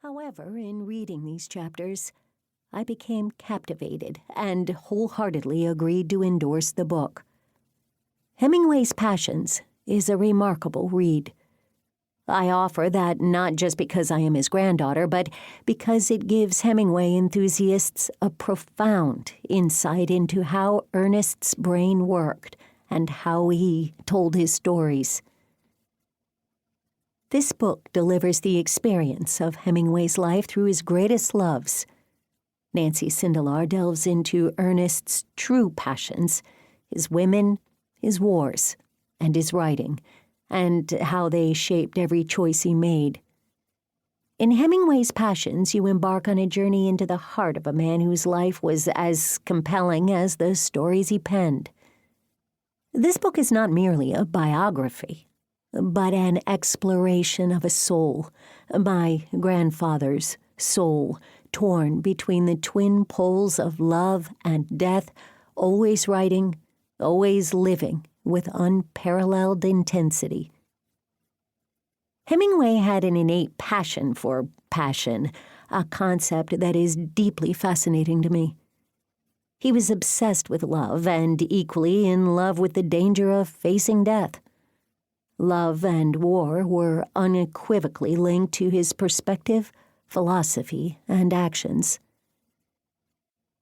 However, in reading these chapters, I became captivated and wholeheartedly agreed to endorse the book. Hemingway's Passions is a remarkable read. I offer that not just because I am his granddaughter, but because it gives Hemingway enthusiasts a profound insight into how Ernest's brain worked and how he told his stories. This book delivers the experience of Hemingway's life through his greatest loves. Nancy Sindelar delves into Ernest's true passions, his women, his wars, and his writing, and how they shaped every choice he made. In Hemingway's Passions, you embark on a journey into the heart of a man whose life was as compelling as the stories he penned. This book is not merely a biography, but an exploration of a soul, my grandfather's soul, torn between the twin poles of love and death, always writing, always living with unparalleled intensity. Hemingway had an innate passion for passion, a concept that is deeply fascinating to me. He was obsessed with love and equally in love with the danger of facing death. Love and war were unequivocally linked to his perspective, philosophy, and actions.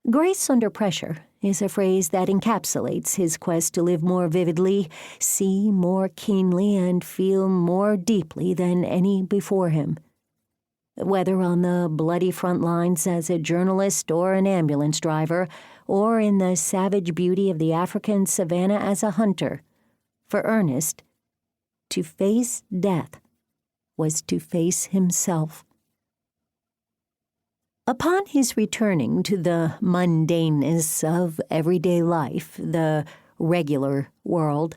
Grace under pressure is a phrase that encapsulates his quest to live more vividly, see more keenly, and feel more deeply than any before him. Whether on the bloody front lines as a journalist or an ambulance driver, or in the savage beauty of the African savanna as a hunter, for Ernest, to face death was to face himself. Upon his returning to the mundaneness of everyday life, the regular world,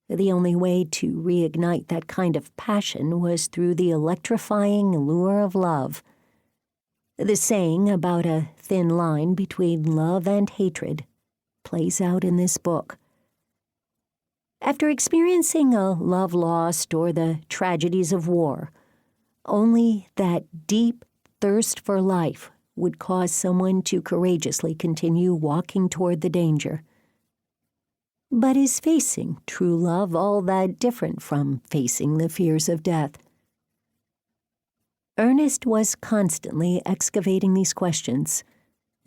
the only way to reignite that kind of passion was through the electrifying lure of love. The saying about a thin line between love and hatred plays out in this book. After experiencing a love lost or the tragedies of war, only that deep thirst for life would cause someone to courageously continue walking toward the danger. But is facing true love all that different from facing the fears of death? Ernest was constantly excavating these questions,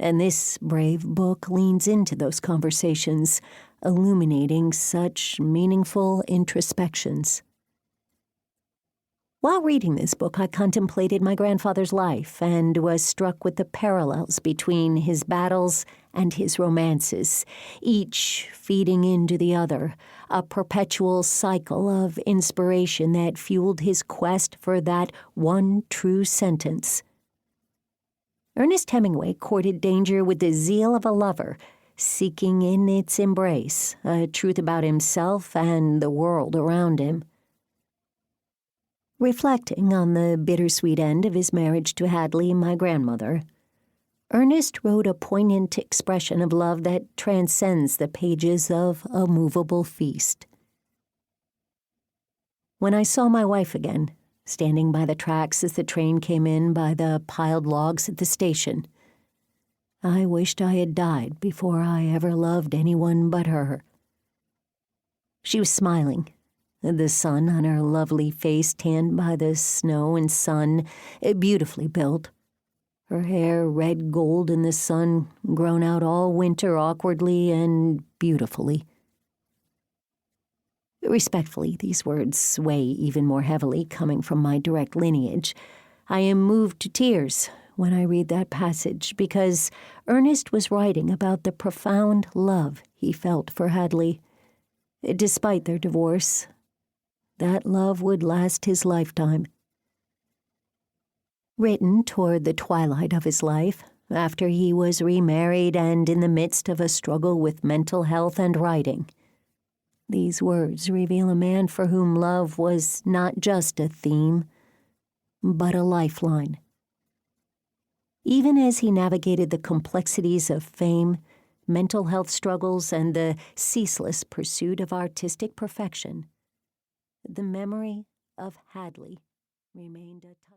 and this brave book leans into those conversations, illuminating such meaningful introspections. While reading this book, I contemplated my grandfather's life and was struck with the parallels between his battles and his romances, each feeding into the other, a perpetual cycle of inspiration that fueled his quest for that one true sentence. Ernest Hemingway courted danger with the zeal of a lover, seeking in its embrace a truth about himself and the world around him. Reflecting on the bittersweet end of his marriage to Hadley, my grandmother, Ernest wrote a poignant expression of love that transcends the pages of A Movable Feast. When I saw my wife again, standing by the tracks as the train came in by the piled logs at the station, I wished I had died before I ever loved anyone but her. She was smiling, the sun on her lovely face tanned by the snow and sun, beautifully built. Her hair red gold in the sun, grown out all winter awkwardly and beautifully. Respectfully, these words weigh even more heavily coming from my direct lineage. I am moved to tears when I read that passage because Ernest was writing about the profound love he felt for Hadley. Despite their divorce, that love would last his lifetime. Written toward the twilight of his life, after he was remarried and in the midst of a struggle with mental health and writing, these words reveal a man for whom love was not just a theme, but a lifeline. Even as he navigated the complexities of fame, mental health struggles, and the ceaseless pursuit of artistic perfection, the memory of Hadley remained a touch.